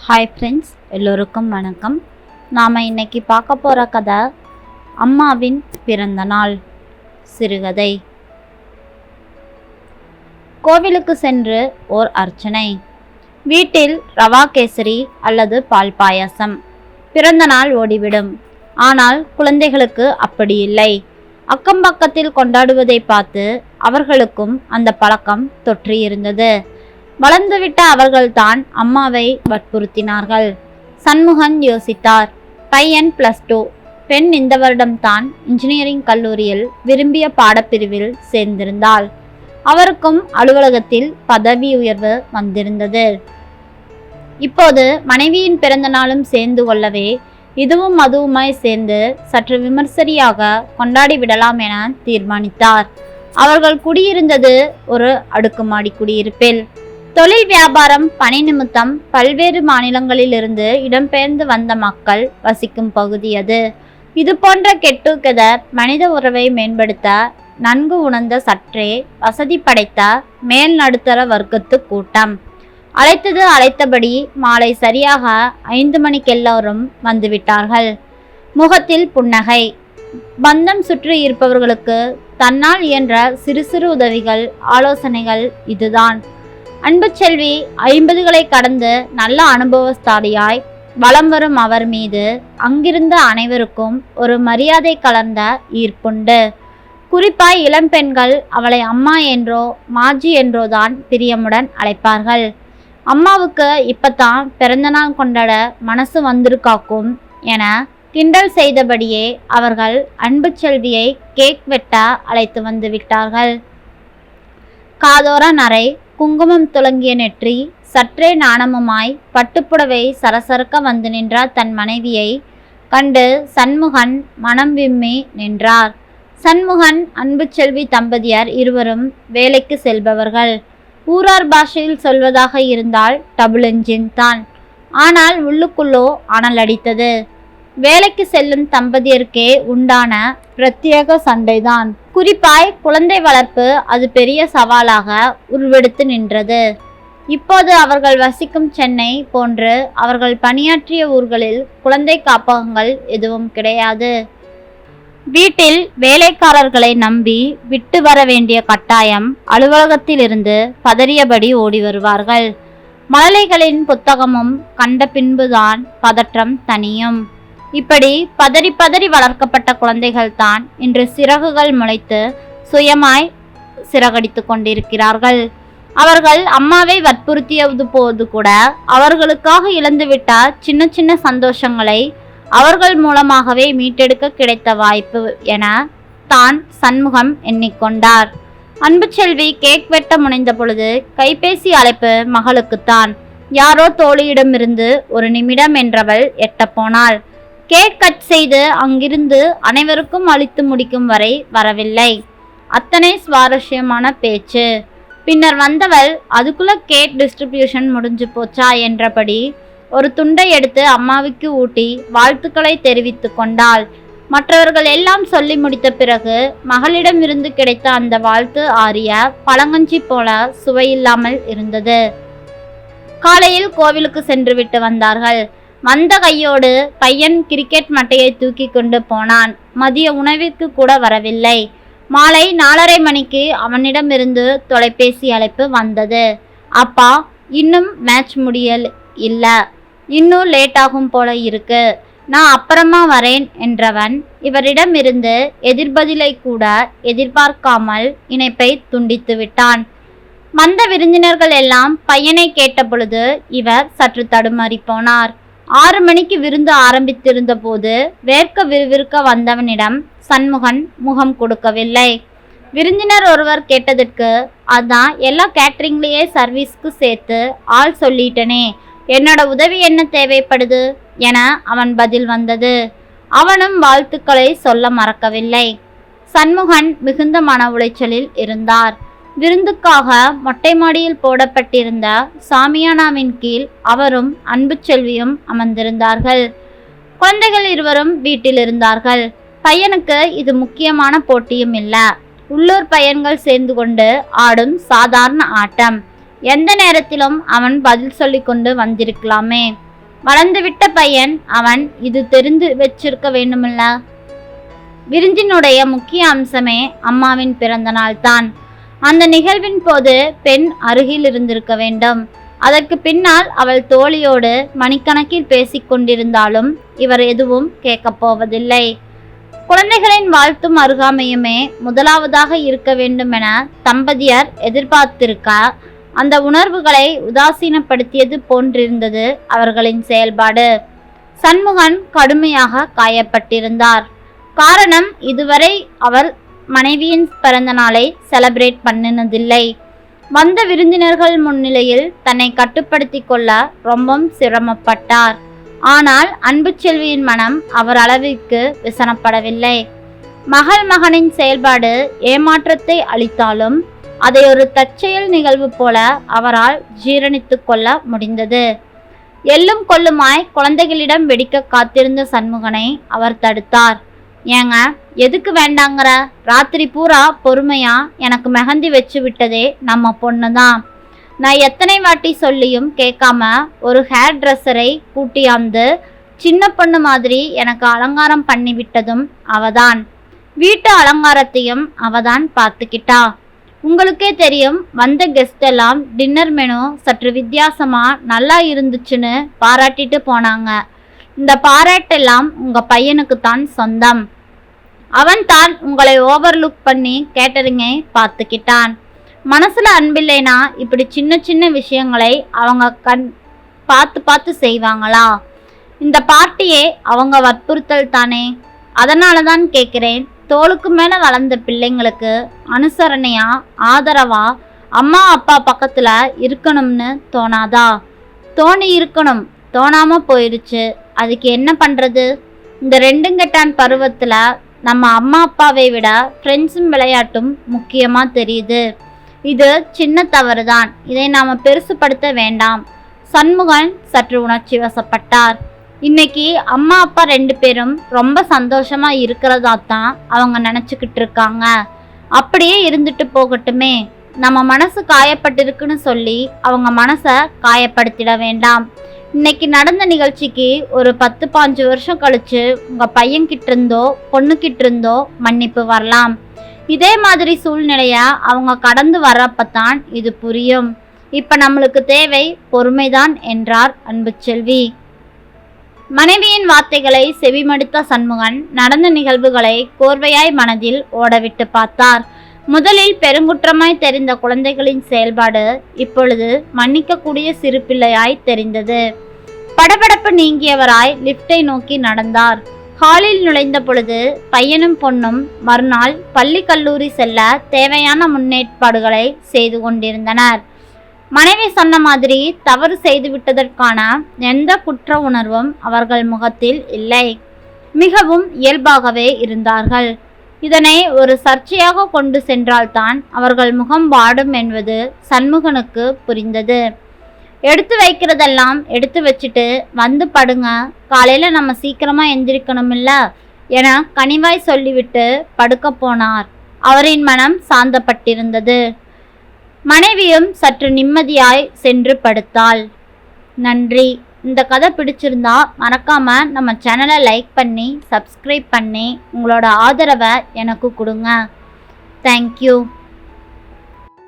Hi friends, எல்லோருக்கும் வணக்கம். நாம் இன்னைக்கு பார்க்க போகிற கதை அம்மாவின் பிறந்த நாள் சிறுகதை. கோவிலுக்கு சென்று ஓர் அர்ச்சனை. வீட்டில் ரவா கேசரி அல்லது பால் பாயாசம். பிறந்த நாள் ஓடிவிடும். ஆனால் குழந்தைகளுக்கு அப்படி இல்லை. அக்கம் பக்கத்தில் கொண்டாடுவதை பார்த்து அவர்களுக்கும் அந்த பழக்கம் தொற்றியிருந்தது. வளர்ந்துவிட்ட அவர்கள்தான் அம்மாவை வற்புறுத்தினார்கள். சண்முகன் யோசித்தார். பையன் +2, பெண் இந்த வருடம்தான் இன்ஜினியரிங் கல்லூரியில் விரும்பிய பாடப்பிரிவில் சேர்ந்திருந்தாள். அவருக்கும் அலுவலகத்தில் பதவி உயர்வு வந்திருந்தது. இப்போது மனைவியின் பிறந்த நாளும் சேர்ந்து கொள்ளவே இதுவும் அதுவுமாய் சேர்ந்து சற்று விமர்சரியாக கொண்டாடி விடலாம் என தீர்மானித்தார். அவர்கள் குடியிருந்தது ஒரு அடுக்குமாடி குடியிருப்பில். தொழில் வியாபாரம் பணி நிமித்தம் பல்வேறு மாநிலங்களில் இருந்து இடம்பெயர்ந்து வந்த மக்கள் வசிக்கும் பகுதி அது. இது போன்ற கெட்டுகெதர் மனித உறவை மேம்படுத்த நன்கு உணர்ந்த சற்றே வசதி படைத்த மேல் நடுத்தர வர்க்கத்து கூட்டம். அழைத்தது அழைத்தபடி மாலை சரியாக 5 மணிக்கு எல்லோரும் வந்துவிட்டார்கள். முகத்தில் புன்னகை. பந்தம் சுற்றி இருப்பவர்களுக்கு தன்னால் இயன்ற சிறு சிறு உதவிகள், ஆலோசனைகள் இதுதான். அன்பு செல்வி 50களை கடந்து நல்ல அனுபவஸ்தாலியாய் வலம் வரும் அவர் மீது அங்கிருந்த அனைவருக்கும் ஒரு மரியாதை கலர்ந்த ஈர்ப்புண்டு. குறிப்பாய் இளம்பெண்கள் அவளை அம்மா என்றோ மாஜி என்றோதான் பிரியமுடன் அழைப்பார்கள். அம்மாவுக்கு இப்பத்தான் பிறந்தநாள் கொண்டாட மனசு வந்திருக்காக்கும் என கிண்டல் செய்தபடியே அவர்கள் அன்பு செல்வியை கேக் வெட்ட அழைத்து வந்து விட்டார்கள். காதோர நரை, குங்குமம் துளங்கிய நெற்றி, சற்றே நாணமுமாய் பட்டுப்புடவை சரசரக்க வந்து நின்ற தன் மனைவியை கண்டு சண்முகன் மனம் விம்மி நின்றார். சண்முகன், அன்பு செல்வி தம்பதியர் இருவரும் வேலைக்கு செல்பவர்கள். ஊரார் பாஷையில் சொல்வதாக இருந்தால் டபுள் என்ஜின் தான். ஆனால் உள்ளுக்குள்ளோ அனல் அடித்தது. வேலைக்கு செல்லும் தம்பதியருக்கே உண்டான பிரத்யேக சண்டைதான். குறிப்பாய் குழந்தை வளர்ப்பு அது பெரிய சவாலாக உருவெடுத்து நின்றது. இப்போது அவர்கள் வசிக்கும் சென்னை போன்று அவர்கள் பணியாற்றிய ஊர்களில் குழந்தை காப்பகங்கள் எதுவும் கிடையாது. வீட்டில் வேலைக்காரர்களை நம்பி விட்டு வர வேண்டிய கட்டாயம். அலுவலகத்தில் இருந்து பதறியபடி ஓடி வருவார்கள். மழலைகளின் புத்தகமும் கண்ட பின்புதான் பதற்றம் தனியும். இப்படி பதறி பதறி வளர்க்கப்பட்ட குழந்தைகள்தான் இன்று சிறகுகள் முளைத்து சுயமாய் சிறகடித்து கொண்டிருக்கிறார்கள். அவர்கள் அம்மாவை வற்புறுத்தியது போது கூட அவர்களுக்காக இழந்துவிட்ட சின்ன சின்ன சந்தோஷங்களை அவர்கள் மூலமாகவே மீட்டெடுக்க கிடைத்த வாய்ப்பு என தான் சண்முகம் எண்ணிக்கொண்டார். அன்பு செல்வி கேக் வெட்ட முனைந்த பொழுது கைபேசி அழைப்பு மகளுக்குத்தான். யாரோ தோழியிடமிருந்து ஒரு நிமிடம் என்றவள் எட்டப்போனாள். கேக் கட் செய்து அங்கிருந்து அனைவருக்கும் அளித்து முடிக்கும் வரை வரவில்லை. அத்தனை சுவாரஸ்யமான பேச்சு. பின்னர் வந்தவள் அதுக்குள்ள கேக் டிஸ்ட்ரிபியூஷன் முடிஞ்சு போச்சா என்றபடி ஒரு துண்டை எடுத்து அம்மாவுக்கு ஊட்டி வாழ்த்துக்களை தெரிவித்து கொண்டாள். மற்றவர்கள் எல்லாம் சொல்லி முடித்த பிறகு மகளிடமிருந்து கிடைத்த அந்த வாழ்த்து ஆறிய பழங்கஞ்சி போல சுவையில்லாமல் இருந்தது. காலையில் கோவிலுக்கு சென்று விட்டு வந்தார்கள். வந்த கையோடு பையன் கிரிக்கெட் மட்டையை தூக்கி கொண்டு போனான். மதிய உணவிற்கு கூட வரவில்லை. மாலை 4:30 மணிக்கு அவனிடமிருந்து தொலைபேசி அழைப்பு வந்தது. அப்பா, இன்னும் மேட்ச் முடியல் இல்ல, இன்னும் லேட் ஆகும் போல இருக்கு, நான் அப்புறமா வரேன் என்றவன் இவரிடமிருந்து எதிர்பதிலை கூட எதிர்பார்க்காமல் இணைப்பை துண்டித்து விட்டான். வந்த விருந்தினர்கள் எல்லாம் பையனை கேட்ட பொழுது இவர் சற்று தடுமாறி போனார். 6 மணிக்கு விருந்து ஆரம்பித்திருந்த போது வேர்க்க விறுவிறுக்க வந்தவனிடம் சண்முகன் முகம் கொடுக்கவில்லை. விருந்தினர் ஒருவர் கேட்டதற்கு, அதான் எல்லா கேட்டரிங்லேயே சர்வீஸ்க்கு சேர்த்து ஆள் சொல்லிட்டனே, என்னோட உதவி என்ன தேவைப்படுது என அவன் பதில் வந்தது. அவனும் வாழ்த்துக்களை சொல்ல மறக்கவில்லை. சண்முகன் மிகுந்த மன உளைச்சலில் இருந்தார். விருந்துக்காக மொட்டை மாடியில் போடப்பட்டிருந்த சாமியானாவின் கீழ் அவரும் அன்பு செல்வியும் அமர்ந்திருந்தார்கள். குழந்தைகள் இருவரும் வீட்டில் இருந்தார்கள். பையனுக்கு இது முக்கியமான போட்டியும் இல்ல. உள்ளூர் பையன்கள் சேர்ந்து கொண்டு ஆடும் சாதாரண ஆட்டம். எந்த நேரத்திலும் அவன் பதில் சொல்லி கொண்டு வந்திருக்கலாமே. வளர்ந்துவிட்ட பையன் அவன், இது தெரிந்து வச்சிருக்க வேண்டுமில்ல. விருந்தினுடைய முக்கிய அம்சமே அம்மாவின் பிறந்த நாள் தான். அந்த நிகழ்வின் போது பெண் அருகில் இருந்திருக்க வேண்டும். அதற்கு பின்னால் அவள் தோழியோடு மணிக்கணக்கில் பேசிக்கொண்டிருந்தாலும் இவர் எதுவும் கேட்கப் போவதில்லை. குழந்தைகளின் வாழ்த்தும் அருகாமையுமே முதலாவதாக இருக்க வேண்டும் என தம்பதியர் எதிர்பார்த்திருக்க, அந்த உணர்வுகளை உதாசீனப்படுத்தியது போன்றிருந்தது அவர்களின் செயல்பாடு. சண்முகன் கடுமையாக காயப்பட்டிருந்தார். காரணம், இதுவரை அவர் மனைவியின் பிறந்த நாளை செலிப்ரேட் பண்ணினதில்லை. வந்த விருந்தினர்கள் முன்னிலையில் தன்னை கட்டுப்படுத்தி கொள்ள ரொம்பவும் சிரமப்பட்டார். ஆனால் அன்பு செல்வியின் மனம் அவர் அளவிற்கு விசனப்படவில்லை. மகனின் செயல்பாடு ஏமாற்றத்தை அளித்தாலும் அதை ஒரு தற்செயல் நிகழ்வு போல அவரால் ஜீரணித்து கொள்ள முடிந்தது. எள்ளும் கொள்ளுமாய் குழந்தைகளிடம் வெடிக்க காத்திருந்த சண்முகனை அவர் தடுத்தார். ஏங்க, எதுக்கு வேண்டாங்கிற? ராத்திரி பூரா பொறுமையா எனக்கு மெஹந்தி வச்சு விட்டதே நம்ம பொண்ணு தான். நான் எத்தனை வாட்டி சொல்லியும் கேட்காம ஒரு ஹேர் ட்ரெஸ்ஸரை கூட்டியாந்து சின்ன பொண்ணு மாதிரி எனக்கு அலங்காரம் பண்ணி விட்டதும் அவதான். வீட்டு அலங்காரத்தையும் அவதான் பார்த்துக்கிட்டா. உங்களுக்கே தெரியும், வந்த கெஸ்ட் எல்லாம் டின்னர் மெனு சற்று வித்தியாசமா நல்லா இருந்துச்சுன்னு பாராட்டிட்டு போனாங்க. இந்த பாராட்டெல்லாம் உங்க பையனுக்கு தான் சொந்தம். அவன் தான் உங்களை ஓவர்லுக் பண்ணி கேட்டரிங்கை பார்த்துக்கிட்டான். மனசுல அன்பில்லைனா இப்படி சின்ன சின்ன விஷயங்களை அவங்க பார்த்து செய்வாங்களா? இந்த பார்ட்டியே அவங்க வற்புறுத்தல் தானே. அதனால தான் கேட்குறேன், தோளுக்கு மேலே வளர்ந்த பிள்ளைங்களுக்கு அனுசரணையா ஆதரவா அம்மா அப்பா பக்கத்துல இருக்கணும்னு தோணாதா? தோணி இருக்கணும், தோணாம போயிருச்சு. அதுக்கு என்ன பண்றது? இந்த ரெண்டுங்கெட்டான் பருவத்துல நம்ம அம்மா அப்பாவை விட ஃப்ரெண்ட்ஸும் விளையாட்டும் முக்கியமா தெரியுது. இது சின்ன தவறு தான், இதை நாம பெருசுப்படுத்த வேண்டாம். சண்முகன் சற்று உணர்ச்சி வசப்பட்டார். இன்னைக்கு அம்மா அப்பா 2 பேரும் ரொம்ப சந்தோஷமா இருக்கிறதா தான் அவங்க நினச்சிக்கிட்டு இருக்காங்க. அப்படியே இருந்துட்டு போகட்டுமே. நம்ம மனசு காயப்பட்டிருக்குன்னு சொல்லி அவங்க மனசை காயப்படுத்திட வேண்டாம். இன்னைக்கு நடந்த நிகழ்ச்சிக்கு ஒரு 10-15 வருஷம் கழிச்சு உங்க பையன்கிட்ட இருந்தோ பொண்ணுக்கிட்ட இருந்தோ மன்னிப்பு வரலாம். இதே மாதிரி சூழ்நிலைய அவங்க கடந்து வர்றப்பத்தான் இது புரியும். இப்ப நம்மளுக்கு தேவை பொறுமைதான் என்றார் அன்பு செல்வி. மனைவியின் வார்த்தைகளை செவிமடுத்த சண்முகன் நடந்த நிகழ்வுகளை கோர்வையாய் மனதில் ஓடவிட்டு பார்த்தார். முதலில் பெருங்குற்றமாய் தெரிந்த குழந்தைகளின் செயல்பாடு இப்பொழுது மன்னிக்கக்கூடிய சிறு பிள்ளையாய் தெரிந்தது. படபடப்பு நீங்கியவராய் லிப்டை நோக்கி நடந்தார். ஹாலில் நுழைந்த பொழுது பையனும் பொண்ணும் மறுநாள் பள்ளி கல்லூரி செல்ல தேவையான முன்னேற்பாடுகளை செய்து கொண்டிருந்தனர். மனைவி சொன்ன மாதிரி தவறு செய்துவிட்டதற்கான எந்த குற்ற உணர்வும் அவர்கள் முகத்தில் இல்லை. மிகவும் இயல்பாகவே இருந்தார்கள். இதனை ஒரு சர்ச்சையாக கொண்டு சென்றால்தான் அவர்கள் முகம் வாடும் என்பது சண்முகனுக்கு புரிந்தது. எடுத்து வைக்கிறதெல்லாம் எடுத்து வச்சுட்டு வந்து படுங்க, காலையில நம்ம சீக்கிரமா எந்திரிக்கணும் இல்ல என கனிவாய் சொல்லிவிட்டு படுக்க போனார். அவரின் மனம் சாந்தப்பட்டிருந்தது. மனைவியும் சற்று நிம்மதியாய் சென்று படுத்தாள். நன்றி. இந்த கதை பிடிச்சிருந்தா மறக்காம நம்ம சேனலை லைக் பண்ணி சப்ஸ்கிரைப் பண்ணி உங்களோட ஆதரவை எனக்கு கொடுங்க. தேங்க்யூ.